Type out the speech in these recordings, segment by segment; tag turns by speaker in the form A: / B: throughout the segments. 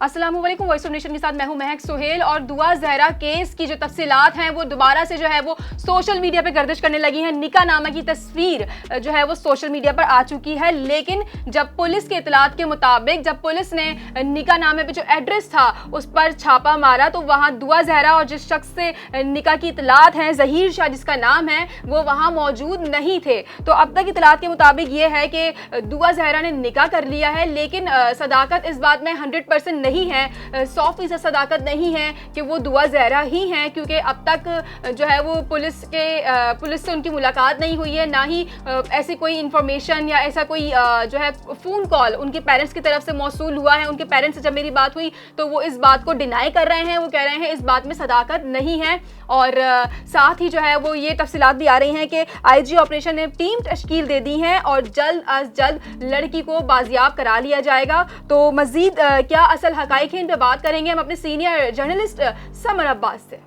A: अस्सलामुअलैकुम। Voice of nation के साथ मैं हूं महक सुहेल। और दुआ जहरा केस की जो तफसीलात हैं वो दोबारा से जो है वो सोशल मीडिया पे गर्दिश करने लगी हैं। निका नामा की तस्वीर जो है वो सोशल मीडिया पर आ चुकी है, लेकिन जब पुलिस के इतलात के मुताबिक जब पुलिस ने निका नामे पे जो एड्रेस था उस पर छापा मारा तो वहाँ दुआ जहरा और जिस शख्स से निका की इतलात हैं, जहीर शाह जिसका नाम है, वो वहाँ मौजूद नहीं थे। तो अब तक इतलात के मुताबिक ये है कि दुआ जहरा ने निका कर लिया है, लेकिन सदाकत इस बात में 100% नहीं है, 100% सदाकत नहीं है कि वो दुआ जहरा ही हैं, क्योंकि अब तक जो है वो पुलिस से उनकी मुलाकात नहीं हुई है, ना ही ऐसी कोई इंफॉर्मेशन या ऐसा कोई जो है फ़ोन कॉल उनके पेरेंट्स की तरफ से मौसूल हुआ है। उनके पेरेंट्स से जब मेरी बात हुई तो वो इस बात को डिनाई कर रहे हैं, वो कह रहे हैं इस बात में सदाकत नहीं है। और साथ ही जो है वो ये तफसीलात भी आ रही हैं कि IG ऑपरेशन ने टीम तश्कील दे दी हैं और जल्द अज जल्द लड़की को बाजियाब करा लिया जाएगा। तो मज़ीद क्या असल हकाइक है, इन पर बात करेंगे हम अपने सीनियर जर्नलिस्ट समर अब्बास से।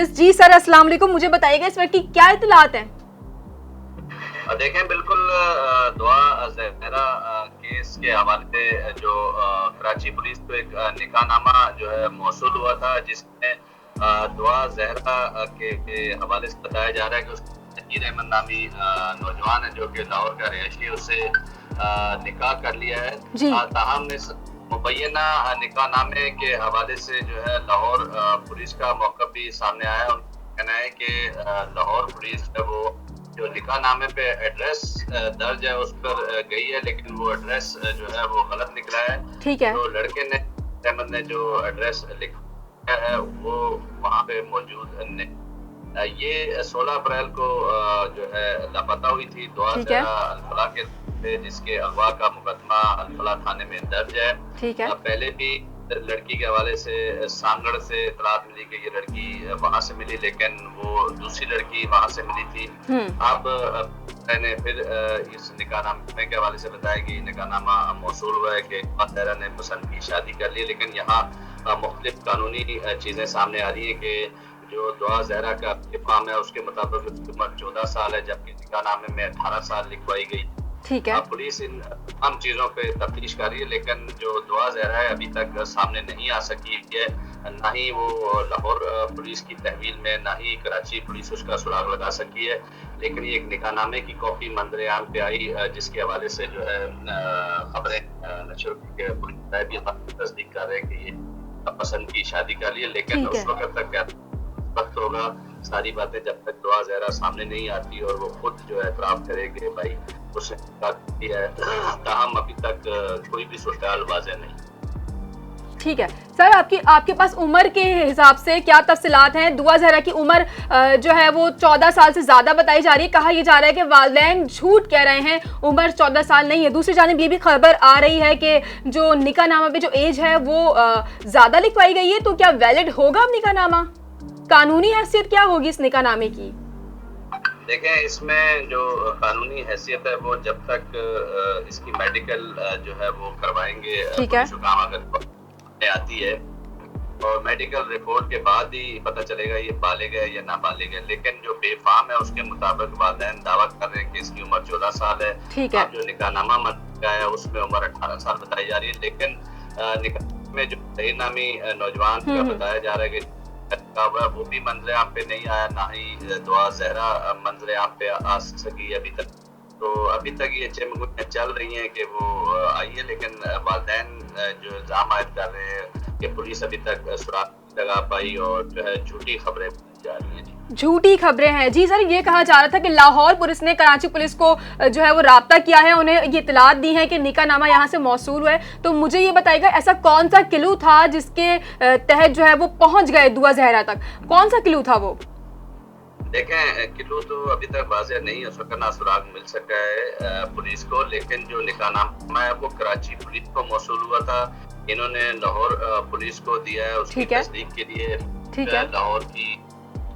A: जी सर, अस्सलाम वालेकुम। मुझे बताइएगा इस वक्त की क्या इत्तलात हैं?
B: देखें, बिल्कुल दुआ जहरा केस के हवाले से जो कराची पुलिस को एक निकाहनामा जो है मौसूल हुआ था, जिसमें दुआ जहरा के हवाले से बताया जा रहा है कि उसको जहीर अहमद नामी नौजवान है जो कि लाहौर का रिहायशी, उससे निकाह कर लिया है। ताहम मुबैना निकाहनामे के हवाले से जो है लाहौर पुलिस का मौक़िफ़ भी सामने आया है। उनका कहना है कि लाहौर पुलिस है वो जो निकाहनामे पे एड्रेस दर्ज है उस पर गई है, लेकिन वो एड्रेस जो है वो गलत निकला है।
A: ठीक है।
B: तो लड़के ने अहमद ने जो एड्रेस लिखा है वो वहाँ पे मौजूद नहीं। ये 16 अप्रैल को जो है लापता हुई थी दुआ जहरा अल-फलाह के, जिसके अगवा का मुकदमा अल-फलाह थाने में दर्ज है।
A: ठीक है।
B: पहले भी लड़की के हवाले से सांगड़ से इतलात मिली कि ये लड़की वहाँ से मिली, लेकिन वो दूसरी लड़की वहाँ से मिली थी। अब मैंने फिर इस निकाहनामे के हवाले से बताया कि निकाहनामा मौसूल हुआ है कि जहरा ने पसंद की शादी कर ली, लेकिन यहाँ मुख्तलिफ कानूनी चीज़ें सामने आ रही हैं कि जो दुआ जहरा का इफ़ाम है उसके मुताबिक उसकी उम्र 14 साल है, जबकि निकाहनामे में 18 साल लिखवाई गई।
A: ठीक है।
B: पुलिस इन तमाम चीज़ों पे तफ्तीश कर रही है, लेकिन जो दुआ जहरा है अभी तक सामने नहीं आ सकी है। ना ही वो लाहौर पुलिस की तहवील में, ना ही कराची पुलिस उसका सुराग लगा सकी है। लेकिन ये एक निकाहनामे की कॉपी मंजर आम पे आई, जिसके हवाले से जो है खबरें नशर के पुलिस भी तस्दीक कर रहे हैं कि ये पसंद की शादी कर ली है, लेकिन उस वक्त तक क्या वक्त होगा, सारी बातें जब तक दुआ जहरा सामने नहीं आती और वो खुद जो है एतराफ़ करे कि भाई उसने किया है, ताहम अभी तक कोई भी सूरत वाज़ेह नहीं।
A: ठीक है सर, आपके पास उम्र के हिसाब से क्या तफसीलात हैं? दुआ जहरा की उम्र जो है वो 14 साल से ज़्यादा बताई जा रही है। कहा यह जा रहा है कि वालिदैन झूठ कह रहे हैं, उम्र 14 साल नहीं है। दूसरी जानिब ये भी खबर आ रही है कि जो निकाहनामा पे जो एज है वो ज़्यादा लिखवाई गई है। तो क्या वैलिड होगा अब निकाहनामा? कानूनी हैसियत क्या होगी इस निकाहनामे की?
B: देखें, इसमें जो कानूनी हैसियत है वो जब तक इसकी मेडिकल जो है वो करवाएंगे,
A: ठीक है,
B: काम अगर आती है और मेडिकल रिपोर्ट के बाद ही पता चलेगा ये बालिग है या ना बालिग है। लेकिन जो बेफाम है उसके मुताबिक वालिदैन दावा कर रहे हैं कि इसकी उम्र 14 साल है।
A: ठीक है।
B: जो निकाहनामा मंजूर है उसमें उम्र 18 साल बताई जा रही है, लेकिन निकाह में जो जहीर नामी नौजवान का बताया जा रहा है कि वो भी मंजर आम पे नहीं आया, ना ही दुआ जहरा मंजर आम पे आ सकी अभी तक। तो अभी तक ये चमगुनियाँ चल रही हैं कि वो आई है, लेकिन वालिदैन जो इल्जाम आयद कर रहे हैं कि पुलिस अभी तक सुराग लगा पाई और जो है झूठी खबरें जा रही हैं।
A: झूठी खबरें हैं जी सर। ये कहा जा रहा था कि लाहौर पुलिस ने कराची पुलिस को जो है वो राब्ता किया है, उन्हें ये इतलात दी है कि निकाहनामा यहाँ से मौसूल हुआ है। तो मुझे ये बताइएगा ऐसा कौन सा क्लू था जिसके तहत जो है वो पहुंच गए दुआ जहरा तक? कौन सा क्लू था वो?
B: देखें, क्लू तो अभी तक वाज़ेह नहीं हो सका, ना सुराग मिल सका है पुलिस को, लेकिन जो निकाहनामा है वो कराची पुलिस को मौसूल हुआ था। इन्होंने लाहौर पुलिस को दिया है, उसकी तस्दीक के लिए लाहौर की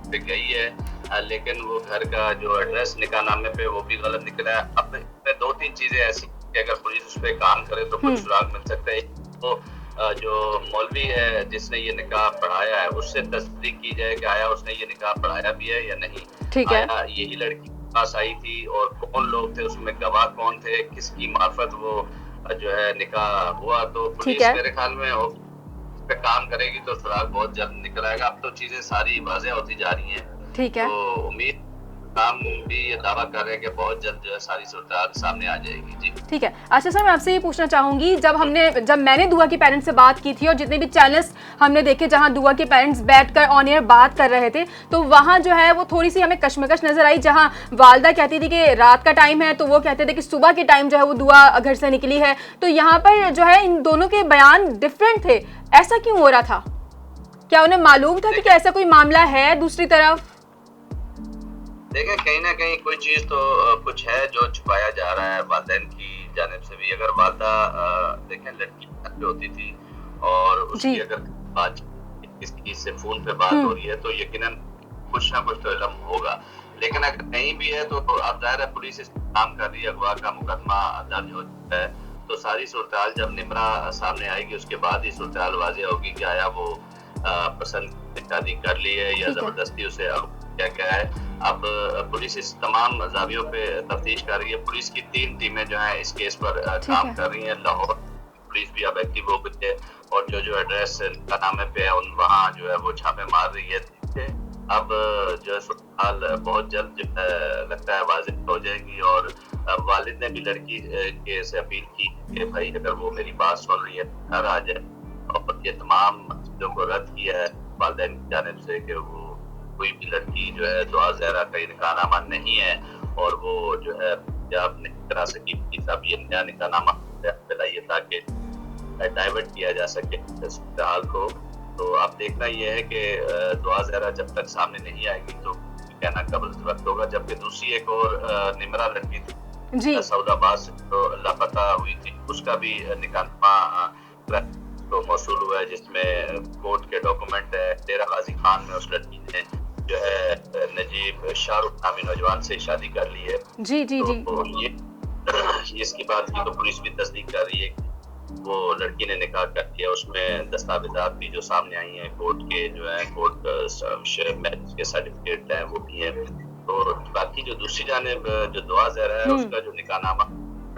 B: गई है, लेकिन वो घर का जो एड्रेस निकाहनामे पे वो भी गलत निकला है। अब इसमें 2-3 चीजें ऐसी कि अगर पुलिस उस पर काम करे तो कुछ सुराग मिल सकता है। तो जो मौलवी है जिसने ये निकाह पढ़ाया है उससे तस्दीक की जाए कि आया उसने ये निकाह पढ़ाया भी है या नहीं।
A: ठीक है।
B: आया यही लड़की पास आई थी और कौन लोग थे उसमें, गवाह कौन थे, किसकी मार्फत वो जो है निकाह हुआ। तो पुलिस मेरे ख्याल में पे काम करेगी तो सुराग बहुत जल्द निकल आएगा। अब तो चीजें सारी वाज़ेह होती जा रही हैं।
A: ठीक है,
B: तो उम्मीद काम भी ये दावा कर रहे हैं कि बहुत जल्द जो है सारी सूरत सामने आ जाएगी। जी
A: ठीक है। अच्छा सर, मैं आपसे ये पूछना चाहूंगी, जब मैंने दुआ के पेरेंट्स से बात की थी और जितने भी चैनल्स हमने देखे जहां दुआ के पेरेंट्स बैठकर ऑन एयर बात कर रहे थे, तो वहां जो है वो थोड़ी सी हमें कश्मकश नजर आई। जहां वालदा कहती थी कि रात का टाइम है, तो वो कहते थे कि सुबह के टाइम जो है वो दुआ घर से निकली है। तो यहाँ पर जो है इन दोनों के बयान डिफरेंट थे, ऐसा क्यों हो रहा था? क्या उन्हें मालूम था कि ऐसा कोई मामला है दूसरी तरफ?
B: देखें, कहीं ना कहीं कोई चीज तो कुछ है जो छुपाया जा रहा है वालिदैन की जानिब से भी। अगर वालदा देखें लड़की घर पे होती थी और उसकी अगर बात किसी से फोन पे बात हो रही है तो यकीनन कुछ ना कुछ तो इल्म होगा। लेकिन अगर कहीं भी है तो अब जाहिर है पुलिस इस काम कर रही है, अगवा का मुकदमा दर्ज हो चुका है। तो सारी सूरत जब निमरा सामने आएगी उसके बाद ही सूरत वाज़ेह होगी कि आया वो पसंद शादी कर ली है या जबरदस्ती उसे क्या क्या है। अब पुलिस इस तमाम जावियों पे तफ्तीश कर रही है। पुलिस की 3 टीमें जो हैं इस केस पर काम कर रही हैं। लाहौर पुलिस भी अब एक्टिव हो गई है और जो एड्रेस का नामे पे है वहाँ जो है वो छापे मार रही है। अब जो है सूरत बहुत जल्द जो है लगता है वाज़ेह हो जाएगी। और वालिद ने भी लड़की के से अपील की कि भाई अगर वो मेरी बात सुन रही है घर आ जाए, और ये तमाम चीज़ों को रद्द किया है वालिदैन की जानिब से कि वो कोई भी लड़की जो है दुआ ज़हरा का निकाहनामा नहीं है और वो जो है आप नहीं करा सकी। अब ये नया निकाहनामा दिलाइए ताकि डाइवर्ट किया जा सके हाल को। तो आप देखना ये है कि दुआ ज़हरा जब तक सामने नहीं आएगी तो कहना कबल वक्त होगा। जबकि दूसरी एक और निमरा लड़की थी सऊदाबाद से तो लापता हुई थी, उसका भी निकाहनामा तो मौसूल हुआ है जिसमें कोर्ट के डॉक्यूमेंट है। डेरा गाजी खान में उस लड़की ने जो है नजीब शाहरुख नामी नौजवान से शादी कर ली है।
A: जी जी जी।
B: तो ये इसकी बात की तो पुलिस भी तस्दीक कर रही है वो लड़की ने निकाह कर दिया। उसमें दस्तावेजात भी जो सामने आई हैं कोर्ट के जो है कोर्ट मैरिज के सर्टिफिकेट हैं वो भी है। तो बाकी जो दूसरी जानिब जो दुआ ज़हरा है उसका जो निकाहनामा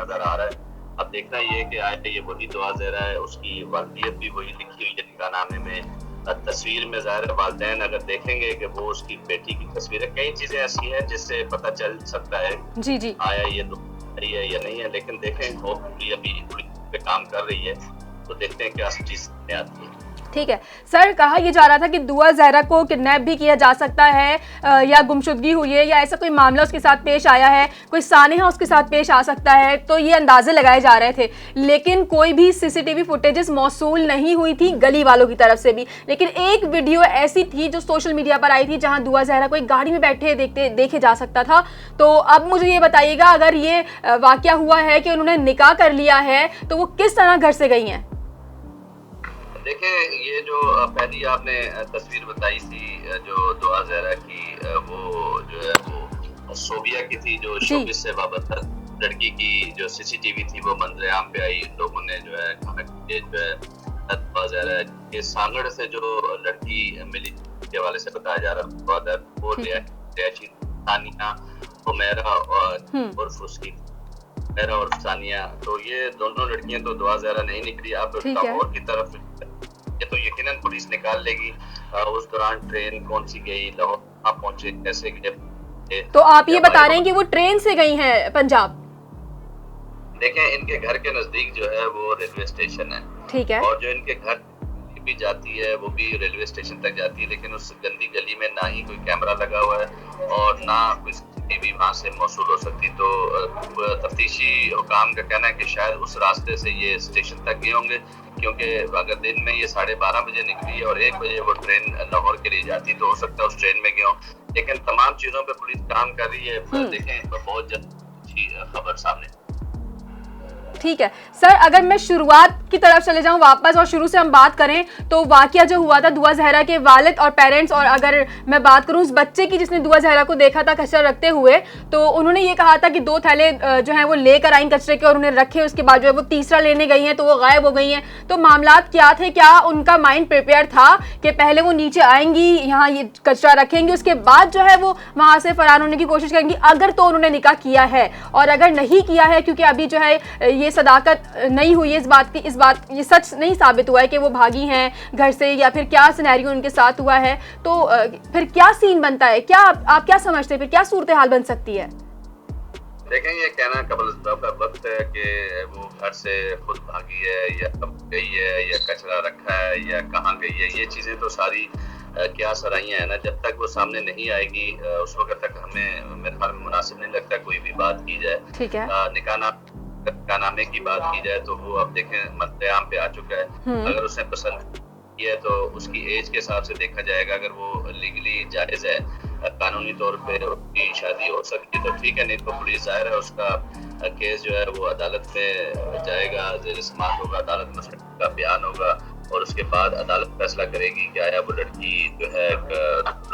B: नजर आ रहा है, अब देखना ये कि आए ये वही दुआ ज़हरा है, उसकी वालियत भी वही लिखी हुई है निकाहनामे में। तस्वीर में ज़ाहिर वालिदैन अगर देखेंगे कि वो उसकी बेटी की तस्वीर है। कई चीजें ऐसी हैं जिससे पता चल सकता है
A: जी जी
B: आया ये सही है या नहीं है। लेकिन देखें होपफुली अभी पुलिस पे काम कर रही है तो देखते हैं क्या चीज आती है।
A: ठीक है सर, कहा यह जा रहा था कि दुआ ज़हरा को किडनैप भी किया जा सकता है या गुमशुदगी हुई है या ऐसा कोई मामला उसके साथ पेश आया है, कोई सानेहा उसके साथ पेश आ सकता है। तो ये अंदाजे लगाए जा रहे थे, लेकिन कोई भी सीसीटीवी फुटेजेस मौसूल नहीं हुई थी गली वालों की तरफ से भी। लेकिन एक वीडियो ऐसी थी जो सोशल मीडिया पर आई थी जहां दुआ ज़हरा को एक गाड़ी में बैठे देखे जा सकता था। तो अब मुझे ये बताइएगा, अगर ये वाकया हुआ है कि उन्होंने निकाह कर लिया है तो वो किस तरह घर से गई हैं?
B: देखें, ये जो पहली आपने तस्वीर बताई थी जो दुआ ज़हरा की, वो जो है वो सोबिया की थी जो शोबिस से वाबस्ता लड़की की जो सीसीटीवी थी वो मंजर आम पे आई। लोगों ने जो है जो है दुआ ज़हरा के सांगड़ से जो लड़की मिली के हवाले से बताया जा रहा था वो सानिया हुमैरा और उसकी मेरा और सानिया। तो ये दोनों लड़कियां तो दुआ ज़हरा नहीं निकली। अब लाहौर की तरफ ये तो यकीनन पुलिस निकाल लेगी। उस दौरान ट्रेन कौन सी गई, लाहौर पहुंचे, कैसे गए।
A: तो आप ये बता रहे हैं कि वो ट्रेन से गई हैं पंजाब?
B: देखें, इनके घर के नजदीक जो है वो रेलवे स्टेशन है।
A: ठीक है।
B: और जो इनके घर भी जाती है वो भी रेलवे स्टेशन तक जाती है, लेकिन उस गंदी गली में ना ही कोई कैमरा लगा हुआ है और ना कोई भी वहाँ से मौसूल हो सकती। तो तफ्तीशी हुकाम का कहना है कि शायद उस रास्ते से ये स्टेशन तक गए होंगे, क्योंकि अगर दिन में ये 12:30 बजे निकली है और 1 बजे वो ट्रेन लाहौर के लिए जाती तो हो सकता है उस ट्रेन में गए हों। लेकिन तमाम चीज़ों पे पुलिस काम कर रही है। देखें, बहुत जल्द अच्छी खबर सामने।
A: ठीक है सर, अगर मैं शुरुआत की तरफ चले जाऊं वापस और शुरू से हम बात करें तो वाकया जो हुआ था दुआ ज़हरा के वालिद और पेरेंट्स, और अगर मैं बात करूं उस बच्चे की जिसने दुआ ज़हरा को देखा था कचरा रखते हुए, तो उन्होंने ये कहा था कि 2 थैले जो हैं वो लेकर आई कचरे के और उन्हें रखे। उसके बाद जो है वो तीसरा लेने गई हैं तो वो गायब हो गई हैं। तो मामलात क्या थे? क्या उनका माइंड प्रिपेयर था कि पहले वो नीचे आएंगी, यहाँ ये कचरा रखेंगी, उसके बाद जो है वो वहाँ से फरार होने की कोशिश करेंगी? अगर तो उन्होंने निकाह किया है, और अगर नहीं किया है क्योंकि अभी जो है ये सदाकत नहीं हुई है, ये सच नहीं साबित हुआ है कि वो भागी हैं घर से, या फिर क्या सिनेरियो उनके साथ हुआ है, तो फिर क्या सीन बनता है, क्या आप क्या समझते हैं, फिर क्या सूरत हाल बन सकती है?
B: देखें, ये कहना कबल का वक्त है कि वो घर से खुद भागी है या कब गई है या कचरा रखा है या कहाँ गई है, ये चीज़ें तो सारी क्या सराहियाँ हैं ना। जब तक वो सामने नहीं आएगी उस वक्त तक हमें मेरे ख्याल में मुनासिब नहीं लगता कोई भी बात की जाए।
A: ठीक है।
B: निकाहनामे की बात की जाए तो वो अब देखें मतयाम पे आ चुका है। अगर उसने पसंद किया है तो उसकी एज के हिसाब से देखा जाएगा। अगर वो लीगली जायज़ है, कानूनी तौर पे उसकी शादी हो सकती है तो ठीक है, नहीं तो पुलिस जाहिर है उसका केस जो है वो अदालत में जाएगा, ज़ेर समाअत होगा, अदालत में उसका बयान होगा और उसके बाद अदालत फैसला करेगी कि आया वो लड़की जो है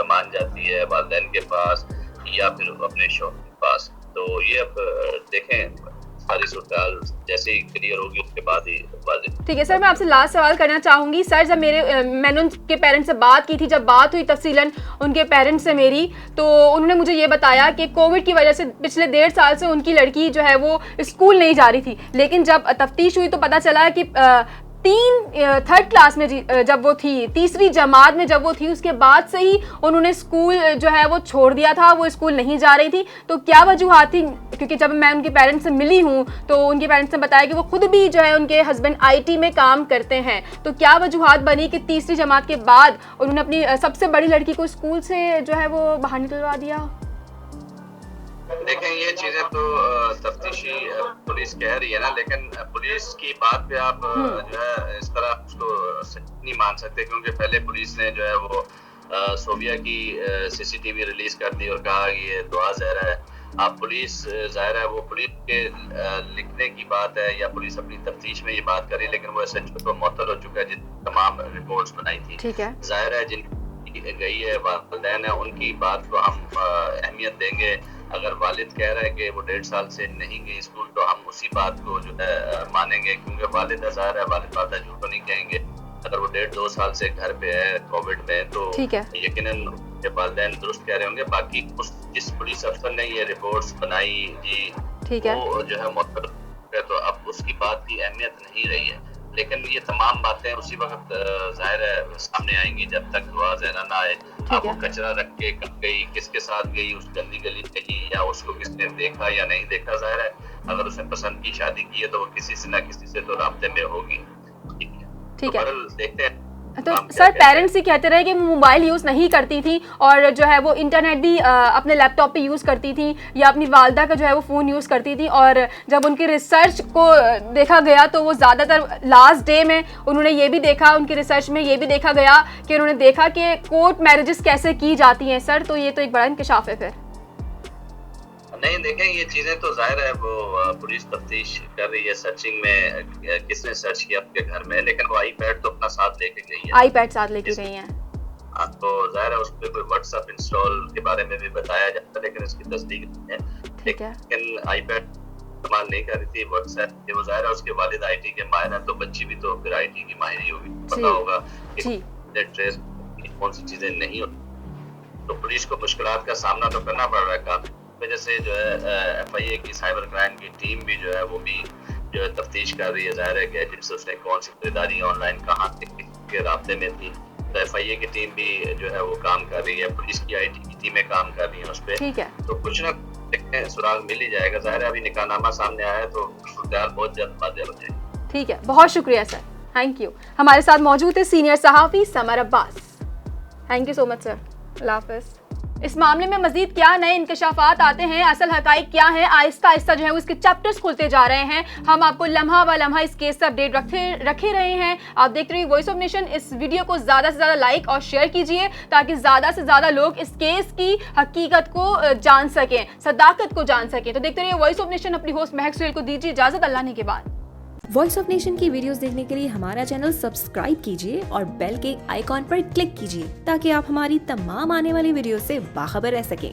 B: मान जाती है वालिदैन के पास या फिर अपने शौहर के पास। तो ये अब देखें, सारी सूरत जैसे ही क्लियर होगी उसके बाद ही वाज़ेह।
A: ठीक है सर, मैं आपसे लास्ट सवाल करना चाहूँगी। सर, जब मैंने उनके पेरेंट्स से बात की थी, जब बात हुई तफसीलन उनके पेरेंट्स से मेरी, तो उन्होंने मुझे ये बताया कि कोविड की वजह से पिछले 1.5 साल से उनकी लड़की जो है वो स्कूल नहीं जा रही थी, लेकिन जब तफ्तीश हुई तो पता चला कि 3rd क्लास में जब वो थी, 3री जमात में जब वो थी, उसके बाद से ही उन्होंने स्कूल जो है वो छोड़ दिया था, वो स्कूल नहीं जा रही थी। तो क्या वजूहात थी? क्योंकि जब मैं उनके पेरेंट्स से मिली हूँ तो उनके पेरेंट्स ने बताया कि वो खुद भी जो है उनके हस्बैंड IT में काम करते हैं। तो क्या वजूहात बनी कि 3री जमात के बाद उन्होंने अपनी सबसे बड़ी लड़की को स्कूल से जो है वो बाहर निकलवा दिया?
B: देखें, ये चीजें तो तफ्तीशी पुलिस कह रही है ना, लेकिन पुलिस की बात पे आप जो है इस तरह उसको नहीं मान सकते, क्योंकि पहले पुलिस ने जो है वो सोबिया की CCTV रिलीज कर दी और कहा कि ये दुआ ज़हरा है। आप पुलिस ज़ाहिर है वो पुलिस के लिखने की बात है या पुलिस अपनी तफ्तीश में ये बात करी, लेकिन वो SHO को मुअत्तल हो चुका है जिन तमाम रिपोर्ट्स बनाई थी।
A: ठीक है।
B: ज़ाहिर है जिन गई है वालिदैन है उनकी बात को हम अहमियत देंगे। अगर वालिद कह रहे हैं कि वो 1.5 साल से नहीं गई स्कूल तो हम उसी बात को जो है मानेंगे, क्योंकि वालिद ज़ाहिर है वालिद बात झूठ तो नहीं कहेंगे। अगर वो 1.5-2 साल से घर पे है कोविड में तो यकीनन वालिदैन दुरुस्त कह रहे होंगे। बाकी जिस पुलिस अफसर ने ये रिपोर्ट्स बनाई जी,
A: ठीक है,
B: वो जो है मुअत्तल है, तो अब उसकी बात की अहमियत नहीं रही है। लेकिन ये तमाम बातें उसी वक्त जाहिर है सामने आएंगी जब तक दुआ ज़हरा ना आए। आप वो कचरा रख के कब गई, किसके साथ गई, उस गंदी गली में गई या उसको किसने देखा या नहीं देखा, जाहिर है अगर उसने पसंद की शादी की है तो वो किसी से ना किसी से तो राब्ते में होगी। ठीक है, तो देखते हैं।
A: तो सर, पेरेंट्स ही कहते रहे कि मोबाइल यूज़ नहीं करती थी और जो है वो इंटरनेट भी अपने लैपटॉप पे यूज़ करती थी या अपनी वालदा का जो है वो फ़ोन यूज़ करती थी। और जब उनकी रिसर्च को देखा गया तो वो ज़्यादातर लास्ट डे में उन्होंने ये भी देखा, उनकी रिसर्च में ये भी देखा गया कि उन्होंने देखा कि कोर्ट मैरिजेस कैसे की जाती हैं। सर, तो ये तो एक बड़ा इंकशाफ है। फिर
B: नहीं, देखें, ये चीजें तो जाहिर है वो पुलिस तफ्तीश कर रही है, सर्चिंग में किसने सर्च किया आपके घर में, लेकिन वो आईपैड तो अपना साथ लेके गई है।
A: आईपैड साथ लेके गई हैं।
B: हाँ, तो जाहिर है उस पर कोई व्हाट्सएप इंस्टॉल के बारे में भी बताया जाता है, लेकिन इसकी तस्दीक नहीं है।
A: ठीक है,
B: लेकिन आईपैड इस्तेमाल नहीं कर रही थी, व्हाट्सएप वो जाहिर है उसके वालिद IT के माहिर हैं, तो बच्ची भी तो फिर IT की माहिर ही होगी, पता होगा कि ट्रेस कौन सी चीजें नहीं होती। तो पुलिस को मुश्किलात का सामना तो करना पड़ रहा है काफी। वजह से जो है FIA की साइबर क्राइम की टीम भी जो है वो भी जो है तफ्तीश कर रही है। जाहिर है कि जिनसे उसने कौन सी खरीदारी ऑनलाइन कहाँ के राब्ते में थी, तो FIA की टीम भी जो है वो काम कर रही है, पुलिस की IT की टीमें काम कर रही हैं उस पर।
A: ठीक है,
B: तो कुछ ना देखते सुराग मिल ही जाएगा। जाहिर है अभी निकाहनामा सामने आया है तो बहुत जल्द वाज़ेह हो जाएगी।
A: ठीक है, बहुत शुक्रिया सर, थैंक यू। हमारे साथ मौजूद है सीनियर सहाफ़ी Samar Abbas. Thank you so much sir, अल्लाह हाफ़िज़। इस मामले में मजीद क्या नए इंकशाफात आते हैं, असल हकाइक क्या है, आहिस्ता आहिस्ता जो है उसके चैप्टर्स खुलते जा रहे हैं। हम आपको लम्हा व लम्हा इस केस से अपडेट रखे रहे हैं। आप देखते रहिए वॉइस ऑफ नेशन। इस वीडियो को ज़्यादा से ज़्यादा लाइक और शेयर कीजिए ताकि ज़्यादा से ज़्यादा लोग इस केस की हकीकत को जान सकें, सदाकत को जान सकें। तो देखते रहिए वॉइस ऑफ नेशन। अपनी होस्ट महक सुहेल को दीजिए इजाज़त, अल्लाह ने के बाद।
C: वॉइस ऑफ नेशन की वीडियोस देखने के लिए हमारा चैनल सब्सक्राइब कीजिए और बेल के आइकॉन पर क्लिक कीजिए ताकि आप हमारी तमाम आने वाली वीडियो से बाखबर रह सकें।